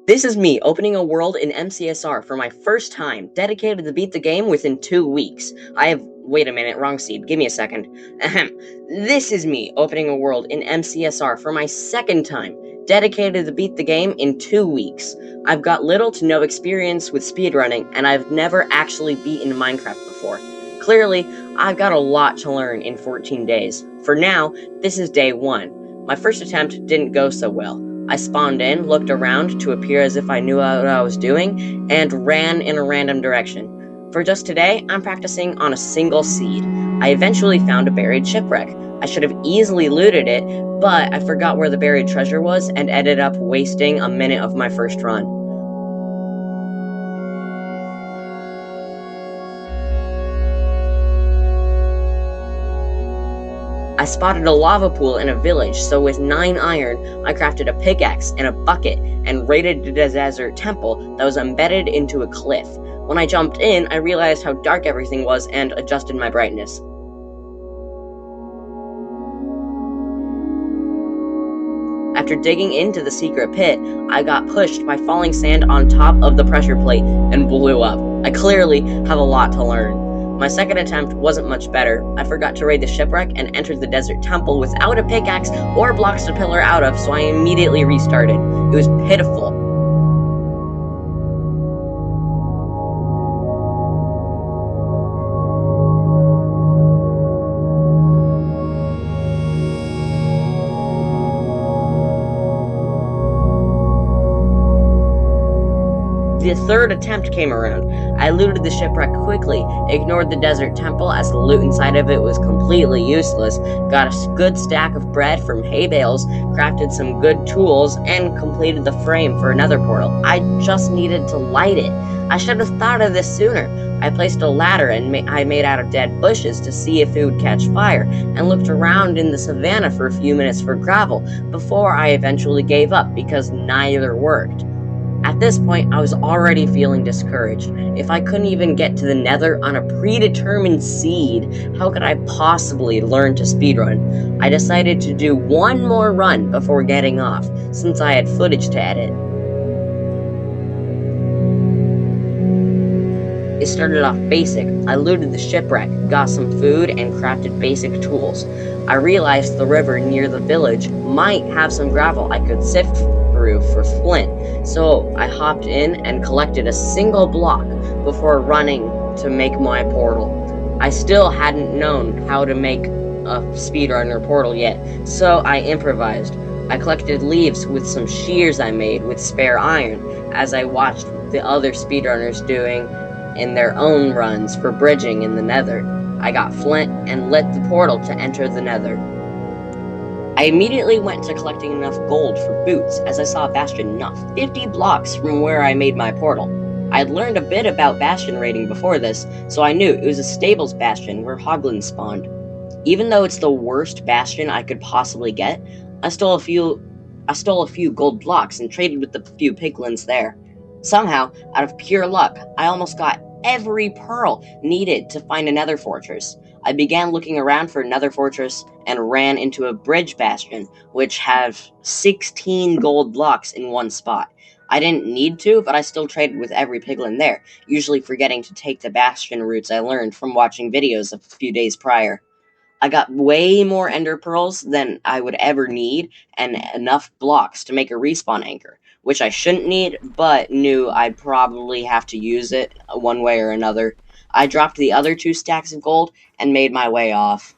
This is me opening a world in MCSR for my first time, dedicated to beat the game within 2 weeks. Wait a minute, wrong seed, give me a second. Ahem. This is me opening a world in MCSR for my second time, dedicated to beat the game in 2 weeks. I've got little to no experience with speedrunning, and I've never actually beaten Minecraft before. Clearly, I've got a lot to learn in 14 days. For now, this is day 1. My first attempt didn't go so well. I spawned in, looked around to appear as if I knew what I was doing, and ran in a random direction. For just today, I'm practicing on a single seed. I eventually found a buried shipwreck. I should have easily looted it, but I forgot where the buried treasure was and ended up wasting a minute of my first run. I spotted a lava pool in a village, so with 9 iron, I crafted a pickaxe and a bucket and raided the desert temple that was embedded into a cliff. When I jumped in, I realized how dark everything was and adjusted my brightness. After digging into the secret pit, I got pushed by falling sand on top of the pressure plate and blew up. I clearly have a lot to learn. My second attempt wasn't much better. I forgot to raid the shipwreck and entered the desert temple without a pickaxe or blocks to pillar out of, so I immediately restarted. It was pitiful. The third attempt came around. I looted the shipwreck quickly, ignored the desert temple as the loot inside of it was completely useless, got a good stack of bread from hay bales, crafted some good tools, and completed the frame for another portal. I just needed to light it. I should have thought of this sooner. I placed a ladder I made out of dead bushes to see if it would catch fire, and looked around in the savannah for a few minutes for gravel before I eventually gave up because neither worked. At this point, I was already feeling discouraged. If I couldn't even get to the nether on a predetermined seed, how could I possibly learn to speedrun? I decided to do one more run before getting off, since I had footage to edit. It started off basic. I looted the shipwreck, got some food, and crafted basic tools. I realized the river near the village might have some gravel I could sift through for flint, so I hopped in and collected a single block before running to make my portal. I still hadn't known how to make a speedrunner portal yet, so I improvised. I collected leaves with some shears I made with spare iron as I watched the other speedrunners doing in their own runs for bridging in the nether. I got flint and lit the portal to enter the nether. I immediately went to collecting enough gold for boots as I saw a bastion not 50 blocks from where I made my portal. I had learned a bit about bastion raiding before this, so I knew it was a stables bastion where hoglins spawned. Even though it's the worst bastion I could possibly get, I stole a few gold blocks and traded with the few piglins there. Somehow, out of pure luck, I almost got every pearl needed to find a nether fortress. I began looking around for another fortress and ran into a bridge bastion, which had 16 gold blocks in one spot. I didn't need to, but I still traded with every piglin there, usually forgetting to take the bastion routes I learned from watching videos a few days prior. I got way more ender pearls than I would ever need, and enough blocks to make a respawn anchor, which I shouldn't need, but knew I'd probably have to use it one way or another. I dropped the other 2 stacks of gold and made my way off.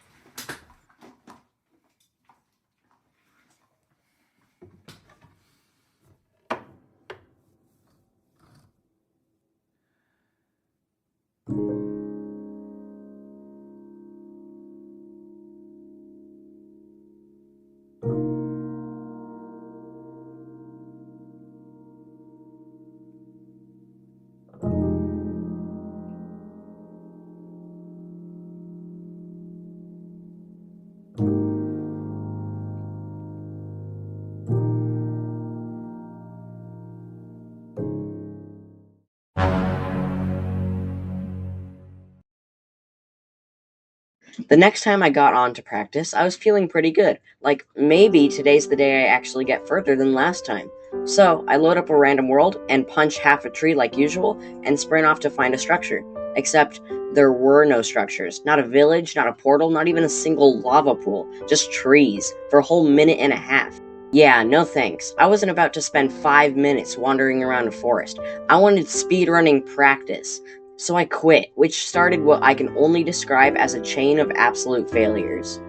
The next time I got on to practice, I was feeling pretty good. Like, maybe today's the day I actually get further than last time. So I load up a random world and punch half a tree like usual and sprint off to find a structure. Except there were no structures. Not a village, not a portal, not even a single lava pool. Just trees for a whole minute and a half. Yeah, no thanks. I wasn't about to spend 5 minutes wandering around a forest. I wanted speedrunning practice. So I quit, which started what I can only describe as a chain of absolute failures.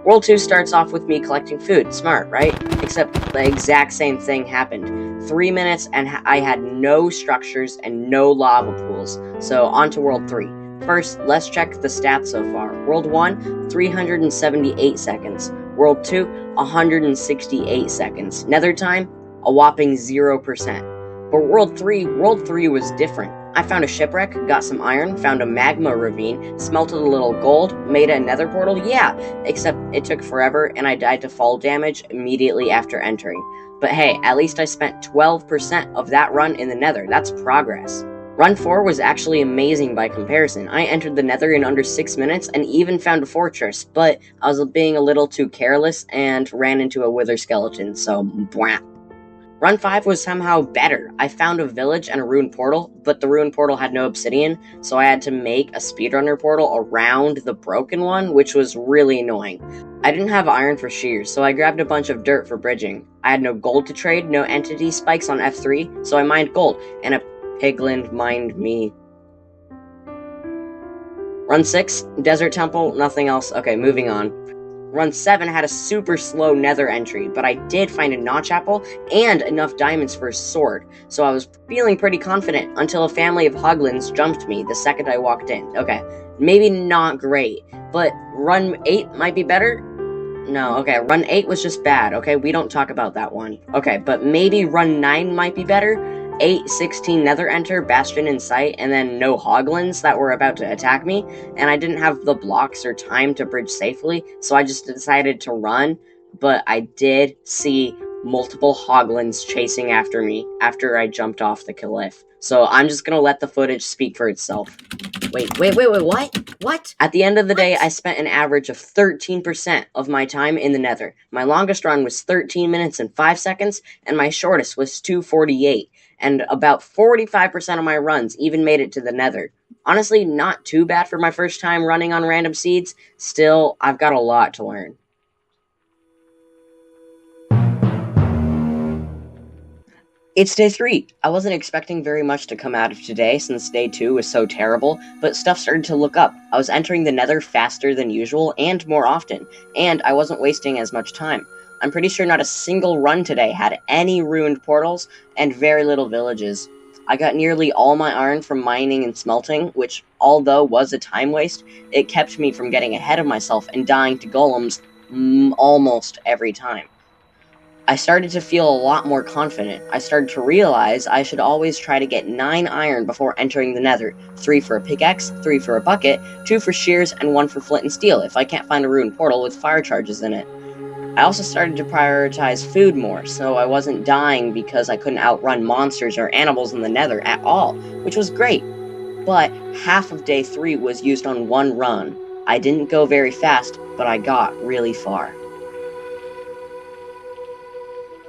World 2 starts off with me collecting food. Smart, right? Except the exact same thing happened. 3 minutes and I had no structures and no lava pools. So on to World 3. First, let's check the stats so far. World 1, 378 seconds. World 2, 168 seconds. Nether time, a whopping 0%. But World 3 was different. I found a shipwreck, got some iron, found a magma ravine, smelted a little gold, made a nether portal, yeah, except it took forever and I died to fall damage immediately after entering. But hey, at least I spent 12% of that run in the nether, that's progress. Run 4 was actually amazing by comparison. I entered the nether in under 6 minutes and even found a fortress, but I was being a little too careless and ran into a wither skeleton, so bwah. Run 5 was somehow better. I found a village and a ruined portal, but the ruined portal had no obsidian, so I had to make a speedrunner portal around the broken one, which was really annoying. I didn't have iron for shears, so I grabbed a bunch of dirt for bridging. I had no gold to trade, no entity spikes on F3, so I mined gold, and a piglin mined me. Run 6, desert temple, nothing else. Okay, moving on. Run 7 had a super slow nether entry, but I did find a notch apple and enough diamonds for a sword, so I was feeling pretty confident until a family of hoglins jumped me the second I walked in. Okay, maybe not great, but Run 8 might be better? No, okay, Run 8 was just bad, okay? We don't talk about that one. Okay, but maybe Run 9 might be better? 8, 16 nether enter, bastion in sight, and then no hoglins that were about to attack me, and I didn't have the blocks or time to bridge safely, so I just decided to run, but I did see multiple hoglins chasing after me after I jumped off the cliff. So I'm just gonna let the footage speak for itself. Wait, what? At the end of the day, I spent an average of 13% of my time in the nether. My longest run was 13 minutes and 5 seconds, and my shortest was 2:48. And about 45% of my runs even made it to the nether. Honestly, not too bad for my first time running on random seeds. Still, I've got a lot to learn. It's day 3. I wasn't expecting very much to come out of today since day 2 was so terrible, but stuff started to look up. I was entering the nether faster than usual and more often, and I wasn't wasting as much time. I'm pretty sure not a single run today had any ruined portals and very little villages. I got nearly all my iron from mining and smelting, which, although was a time waste, it kept me from getting ahead of myself and dying to golems almost every time. I started to feel a lot more confident. I started to realize I should always try to get 9 iron before entering the nether. 3 for a pickaxe, 3 for a bucket, 2 for shears, and 1 for flint and steel if I can't find a ruined portal with fire charges in it. I also started to prioritize food more, so I wasn't dying because I couldn't outrun monsters or animals in the nether at all, which was great. But half of day 3 was used on one run. I didn't go very fast, but I got really far.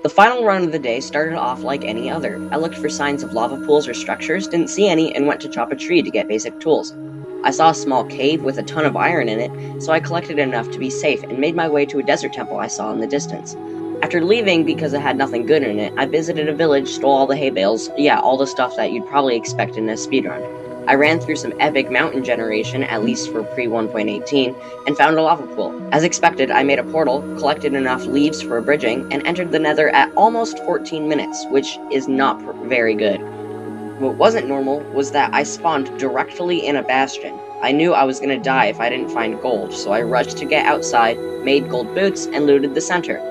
The final run of the day started off like any other. I looked for signs of lava pools or structures, didn't see any, and went to chop a tree to get basic tools. I saw a small cave with a ton of iron in it, so I collected enough to be safe and made my way to a desert temple I saw in the distance. After leaving because it had nothing good in it, I visited a village, stole all the hay bales, yeah, all the stuff that you'd probably expect in a speedrun. I ran through some epic mountain generation, at least for pre-1.18, and found a lava pool. As expected, I made a portal, collected enough leaves for a bridging, and entered the nether at almost 14 minutes, which is not very good. What wasn't normal was that I spawned directly in a bastion. I knew I was gonna die if I didn't find gold, so I rushed to get outside, made gold boots, and looted the center.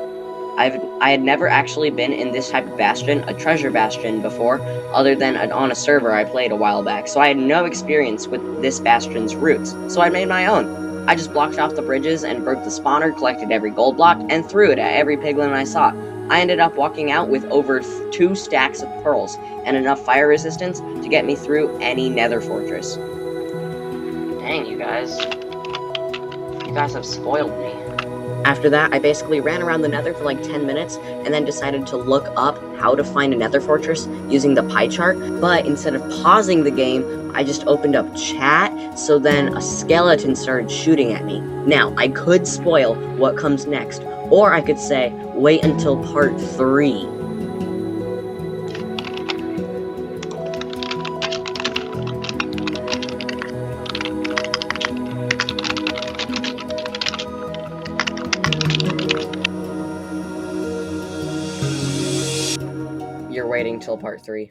I had never actually been in this type of bastion, a treasure bastion, before, other than on a server I played a while back, so I had no experience with this bastion's roots, so I made my own. I just blocked off the bridges and broke the spawner, collected every gold block, and threw it at every piglin I saw. I ended up walking out with over 2 stacks of pearls, and enough fire resistance to get me through any nether fortress. Dang, you guys have spoiled me. After that, I basically ran around the nether for like 10 minutes and then decided to look up how to find a nether fortress using the pie chart, but instead of pausing the game, I just opened up chat, so then a skeleton started shooting at me. Now, I could spoil what comes next, or I could say, wait until part 3. You're waiting till part 3.